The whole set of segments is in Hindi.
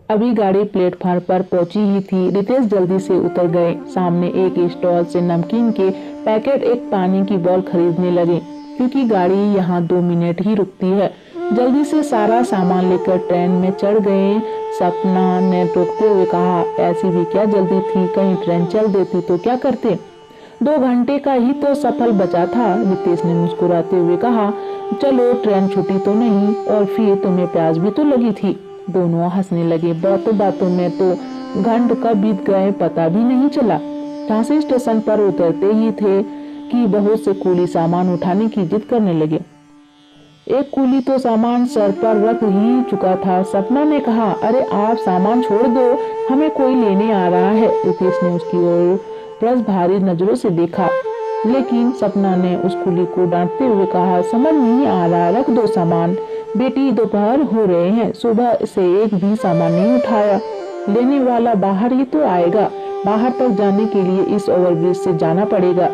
अभी गाड़ी प्लेटफार्म पर पहुंची ही थी। रितेश जल्दी से उतर गए। सामने एक स्टॉल से नमकीन के पैकेट, एक पानी की बॉल खरीदने लगे, क्योंकि गाड़ी यहाँ 2 मिनट ही रुकती है। जल्दी से सारा सामान लेकर ट्रेन में चढ़ गए। सपना ने टोकते हुए कहा, ऐसी भी क्या जल्दी थी, कहीं ट्रेन चल देती तो क्या करते। 2 घंटे का ही तो सफर बचा था। रितेश ने मुस्कुराते हुए कहा, चलो ट्रेन छूटी तो नहीं, और फिर तुम्हें प्यास भी तो लगी थी। दोनों हंसने लगे। बातों बातों में तो घंटे कब बीत गए पता भी नहीं चला। झांसी स्टेशन पर उतरते ही थे कि बहुत से कूली सामान उठाने की जिद करने लगे। एक कूली तो सामान सर पर रख ही चुका था। सपना ने कहा, अरे आप सामान छोड़ दो, हमें कोई लेने आ रहा है। रितेश ने उसकी ओर बस भारी नजरों से देखा, लेकिन सपना ने उस कूली को डांटते हुए कहा, समझ नहीं आ रहा, रख दो सामान। बेटी दोपहर हो रहे हैं, सुबह से एक भी सामान नहीं उठाया। लेने वाला बाहर ही तो आएगा। बाहर तक जाने के लिए इस ओवरब्रिज से जाना पड़ेगा।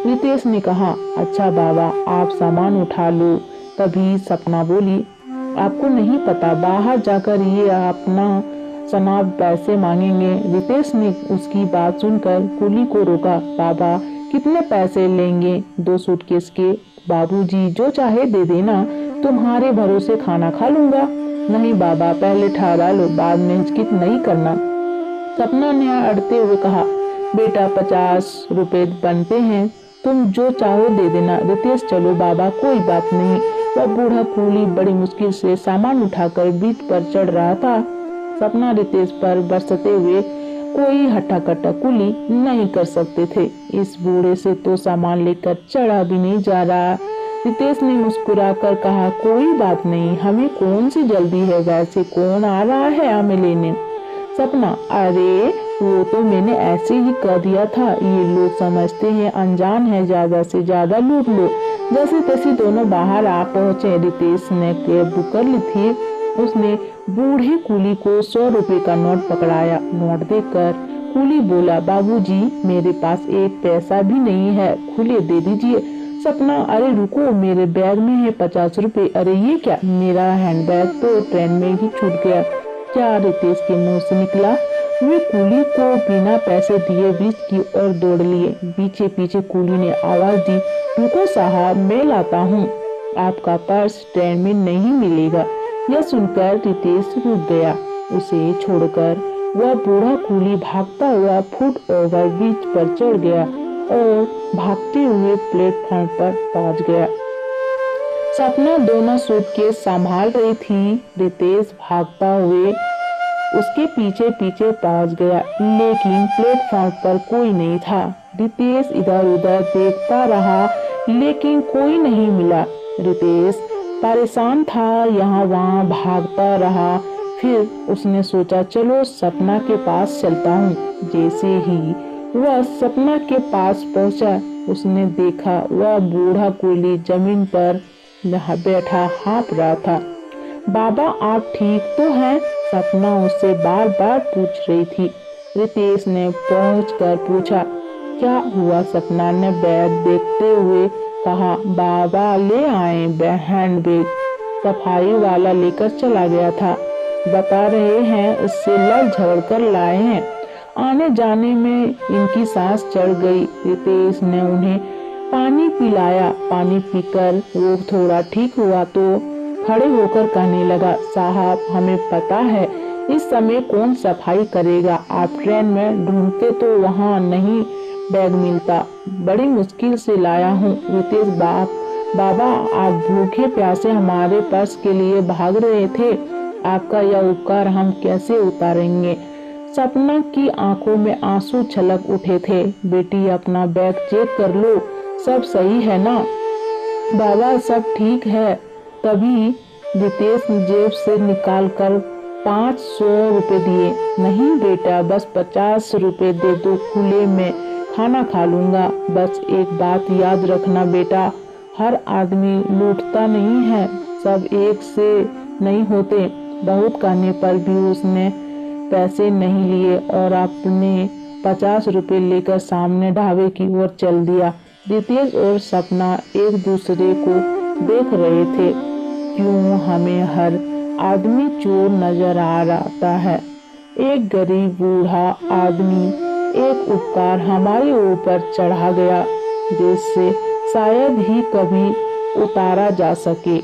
रितेश ने कहा, अच्छा बाबा, आप सामान उठा लो। तभी सपना बोली, आपको नहीं पता, बाहर जाकर ये अपना सनाब पैसे मांगेंगे। रितेश ने उसकी बात सुनकर कुली को रोका। बाबा, कितने पैसे लेंगे? 2 सूटकेस के। बाबूजी, जो चाहे दे देना, तुम्हारे भरोसे खाना खा लूंगा। नहीं बाबा, पहले ठहरा लो, बाद में हिचकिच नहीं करना। सपना ने अड़ते हुए कहा, बेटा 50 रुपए बनते हैं, तुम जो चाहो दे देना। रितेश, चलो बाबा, कोई बात नहीं। वह बूढ़ा कूली बड़ी मुश्किल से सामान उठाकर बीच पर चढ़ रहा था। सपना रितेश पर बरसते हुए कोई हट्टा-कट्टा कुली नहीं कर सकते थे। इस बूढ़े से तो सामान लेकर चढ़ा भी नहीं जा रहा। रितेश ने मुस्कुराकर कहा, कोई बात नहीं, हमें कौन सी जल्दी है, वैसे कौन आ रहा है हमें लेने। सपना, अरे वो तो मैंने ऐसे ही कह दिया था, ये लोग समझते हैं अनजान है, ज्यादा से ज्यादा लूट लो। जैसे तैसे दोनों बाहर आ पहुंचे। रितेश ने कैब बुक कर ली थी। उसने बूढ़े कूली को 100 रुपए का नोट पकड़ाया। नोट देकर कूली बोला, बाबूजी, मेरे पास एक पैसा भी नहीं है, खुले दे दीजिए। सपना, अरे रुको, मेरे बैग में है 50 रुपए। अरे ये क्या, मेरा हैंडबैग तो ट्रेन में ही छूट गया। क्या? रितेश के मुंह से निकला। वे कूली को बिना पैसे दिए ब्रिज की ओर दौड़ लिए। पीछे पीछे कूली ने आवाज दी, रुको साहब, मैं लाता हूँ, आपका पर्स ट्रेन में नहीं मिलेगा। यह सुनकर रितेश रुक गया। उसे छोड़कर वह बूढ़ा कूली भागता हुआ फुट ओवर ब्रिज पर चढ़ गया और भागते हुए प्लेटफॉर्म पर पहुंच गया। सपना दोनों सूटकेस संभाल रही थी। रितेश भागता हुए उसके पीछे पीछे पहुंच गया, लेकिन प्लेटफॉर्म पर कोई नहीं था। रितेश इधर उधर देखता रहा, लेकिन कोई नहीं मिला। रितेश परेशान था, यहाँ वहाँ भागता रहा। फिर उसने सोचा, चलो सपना के पास चलता हूँ। जैसे ही वह सपना के पास पहुंचा, उसने देखा वह बूढ़ा कूली जमीन पर बैठा हाँफ रहा था। बाबा, आप ठीक तो हैं? सपना उससे बार बार पूछ रही थी। रितेश ने पहुंचकर पूछा, क्या हुआ? सपना ने बैग देखते हुए कहा, बाबा ले आए हैंडबैग, सफाई वाला लेकर चला गया था, बता रहे हैं उससे लड़ झगड़ कर लाए हैं। आने जाने में इनकी सांस चढ़ गई। रितेश ने उन्हें पानी पिलाया। पानी पीकर वो थोड़ा ठीक हुआ तो खड़े होकर कहने लगा, साहब, हमें पता है इस समय कौन सफाई करेगा। आप ट्रेन में ढूंढते तो वहाँ नहीं बैग मिलता, बड़ी मुश्किल से लाया हूँ। रितेश, बाबा, आप भूखे प्यासे हमारे पर्स के लिए भाग रहे थे, आपका यह उपकार हम कैसे उतारेंगे। सपना की आंखों में आंसू छलक उठे थे। बेटी, अपना बैग चेक कर लो, सब सही है ना? बाबा, सब ठीक है। तभी रितेश जेब से निकालकर 500 रुपए दिए। नहीं बेटा, बस 50 रुपए दे दो, खुले में खाना खा लूंगा। बस एक बात याद रखना बेटा, हर आदमी लूटता नहीं है, सब एक से नहीं होते। बहुत कहने पर भी उसने पैसे नहीं लिए और अपने 50 रुपए लेकर सामने ढाबे की ओर चल दिया। रितेश और सपना एक दूसरे को देख रहे थे। क्यों हमें हर आदमी चोर नजर आ रहा है? एक गरीब बूढ़ा आदमी एक उपकार हमारे ऊपर चढ़ा गया जिससे शायद ही कभी उतारा जा सके।